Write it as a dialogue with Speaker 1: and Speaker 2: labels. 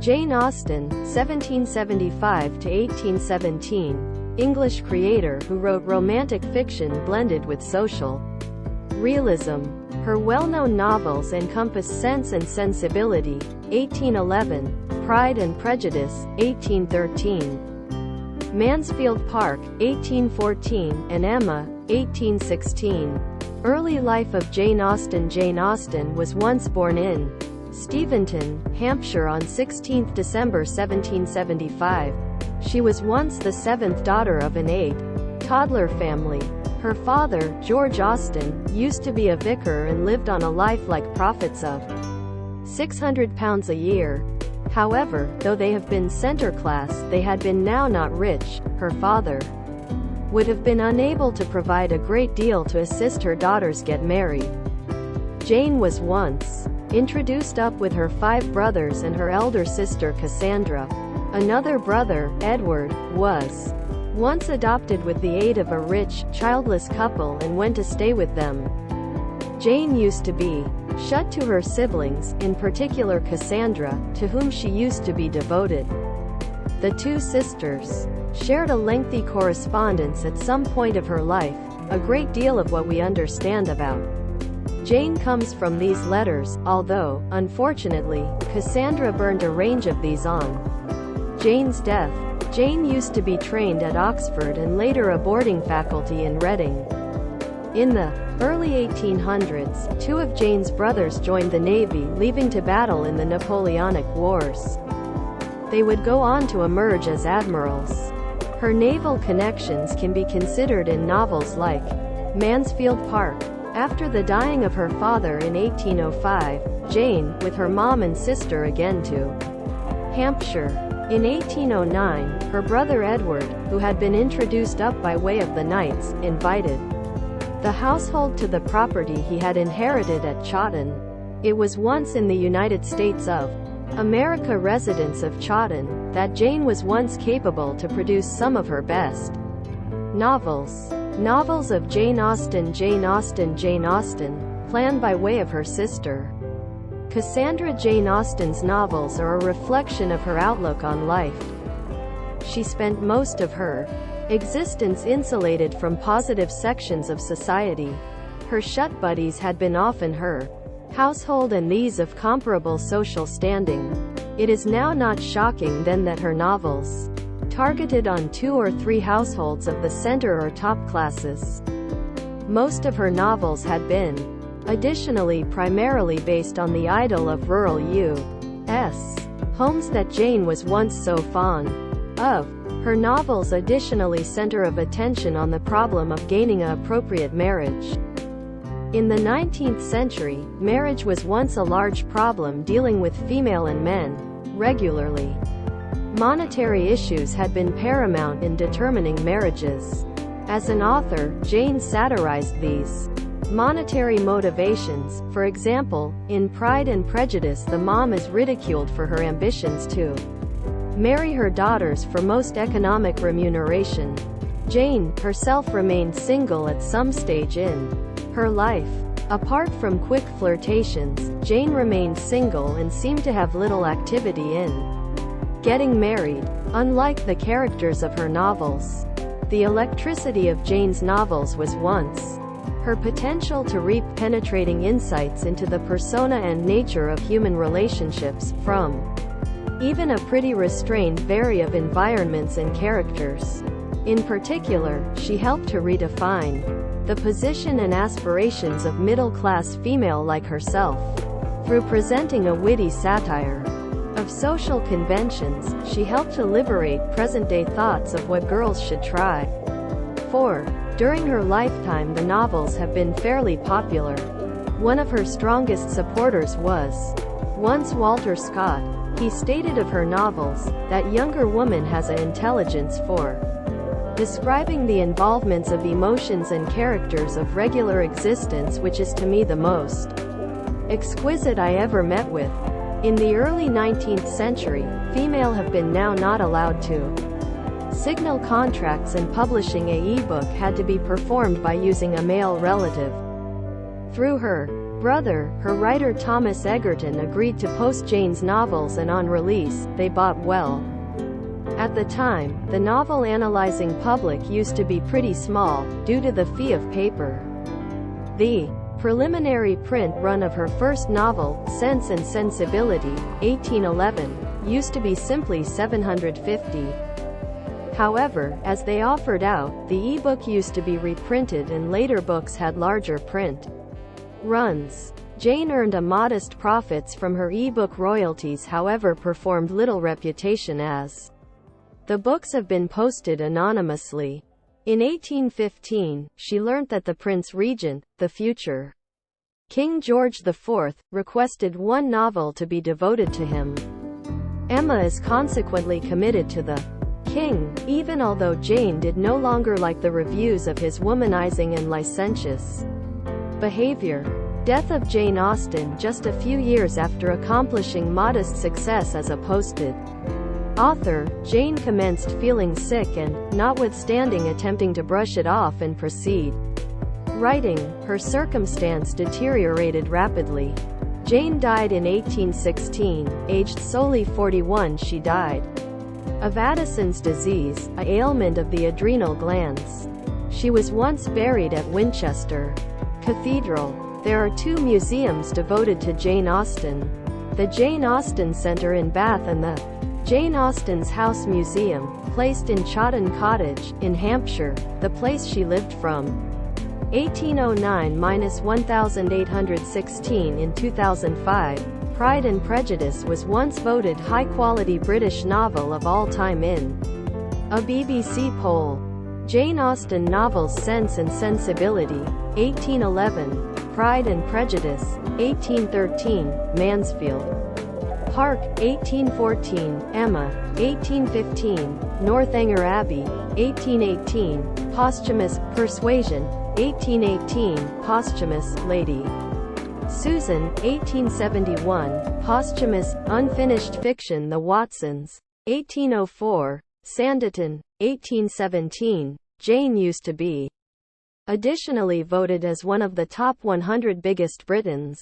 Speaker 1: Jane Austen, 1775 to 1817, English creator who wrote romantic fiction blended with social realism. Her well-known novels encompass Sense and Sensibility, 1811, Pride and Prejudice, 1813, Mansfield Park, 1814, and Emma, 1816. Early life of Jane Austen. Jane Austen was once born in Steventon, Hampshire on 16 December 1775. She was once the seventh daughter of an toddler family. Her father, George Austen, used to be a vicar and lived on a life like profits of £600 a year. However, though they have been center class, they had been now not rich. Her father would have been unable to provide a great deal to assist her daughters get married. Jane was once introduced up with her 5 brothers and her elder sister Cassandra. Another brother, Edward, was once adopted with the aid of a rich, childless couple and went to stay with them. Jane used to be shut to her siblings, in particular Cassandra, to whom she used to be devoted. The 2 sisters shared a lengthy correspondence at some point of her life. A great deal of what we understand about Jane comes from these letters, although, unfortunately, Cassandra burned a range of these on Jane's death. Jane used to be trained at Oxford and later a boarding faculty in Reading. In the early 1800s, 2 of Jane's brothers joined the Navy, leaving to battle in the Napoleonic Wars. They would go on to emerge as admirals. Her naval connections can be considered in novels like Mansfield Park. After the dying of her father in 1805, Jane, with her mom and sister again to Hampshire. In 1809, her brother Edward, who had been introduced up by way of the Knights, invited the household to the property he had inherited at Chawton. It was once in the United States of America residents of Chawton that Jane was once capable to produce some of her best novels. Novels of Jane Austen. Jane Austen. Jane Austen, planned by way of her sister Cassandra. Jane Austen's novels are a reflection of her outlook on life. She spent most of her existence insulated from positive sections of society. Her shut buddies had been often her household and these of comparable social standing. It is now not shocking then that her novels targeted on 2 or 3 households of the center or top classes. Most of her novels had been, additionally, primarily based on the idyll of rural U.S. homes that Jane was once so fond of. Her novels additionally center of attention on the problem of gaining an appropriate marriage. In the 19th century, marriage was once a large problem dealing with female and men regularly. Monetary issues had been paramount in determining marriages. As an author, Jane satirized these monetary motivations. For example, in Pride and Prejudice, the mom is ridiculed for her ambitions to marry her daughters for most economic remuneration. Jane herself remained single at some stage in her life. Apart from quick flirtations, Jane remained single and seemed to have little activity in getting married. Unlike the characters of her novels, the electricity of Jane's novels was once her potential to reap penetrating insights into the persona and nature of human relationships, from even a pretty restrained vary of environments and characters. In particular, she helped to redefine the position and aspirations of middle-class female like herself. Through presenting a witty satire of social conventions, she helped to liberate present-day thoughts of what girls should try for. During her lifetime, the novels have been fairly popular. One of her strongest supporters was once Walter Scott. He stated of her novels, "That younger woman has an intelligence for describing the involvements of emotions and characters of regular existence which is to me the most exquisite I ever met with." In the early 19th century, female have been now not allowed to signal contracts and publishing a e-book had to be performed by using a male relative. Through her brother, her writer Thomas Egerton, agreed to post Jane's novels, and on release, they bought well. At the time, the novel analyzing public used to be pretty small, due to the fee of paper. The preliminary print run of her first novel, Sense and Sensibility, 1811, used to be simply 750. However, as they offered out, the e-book used to be reprinted and later books had larger print runs. Jane earned a modest profits from her e-book royalties, however performed little reputation as the books have been posted anonymously. In 1815, she learnt that the Prince Regent, the future King George IV, requested one novel to be devoted to him. Emma is consequently committed to the King, even although Jane did no longer like the reviews of his womanizing and licentious behavior. Death of Jane Austen just a few years after accomplishing modest success as a posted author, Jane commenced feeling sick and, notwithstanding attempting to brush it off and proceed writing, her circumstance deteriorated rapidly. Jane died in 1816, aged solely 41. She died of Addison's disease, a ailment of the adrenal glands. She was once buried at Winchester Cathedral. There are two museums devoted to Jane Austen: the Jane Austen Centre in Bath and the Jane Austen's House Museum, placed in Chawton Cottage, in Hampshire, the place she lived from 1809–1816. In 2005, Pride and Prejudice was once voted high-quality British novel of all time in a BBC poll. Jane Austen novels Sense and Sensibility, 1811, Pride and Prejudice, 1813, Mansfield Park, 1814, Emma, 1815, Northanger Abbey, 1818, Posthumous, Persuasion, 1818, Posthumous, Lady Susan, 1871, Posthumous, Unfinished Fiction The Watsons, 1804, Sanditon, 1817, Jane Used to Be. Additionally voted as one of the top 100 biggest Britons.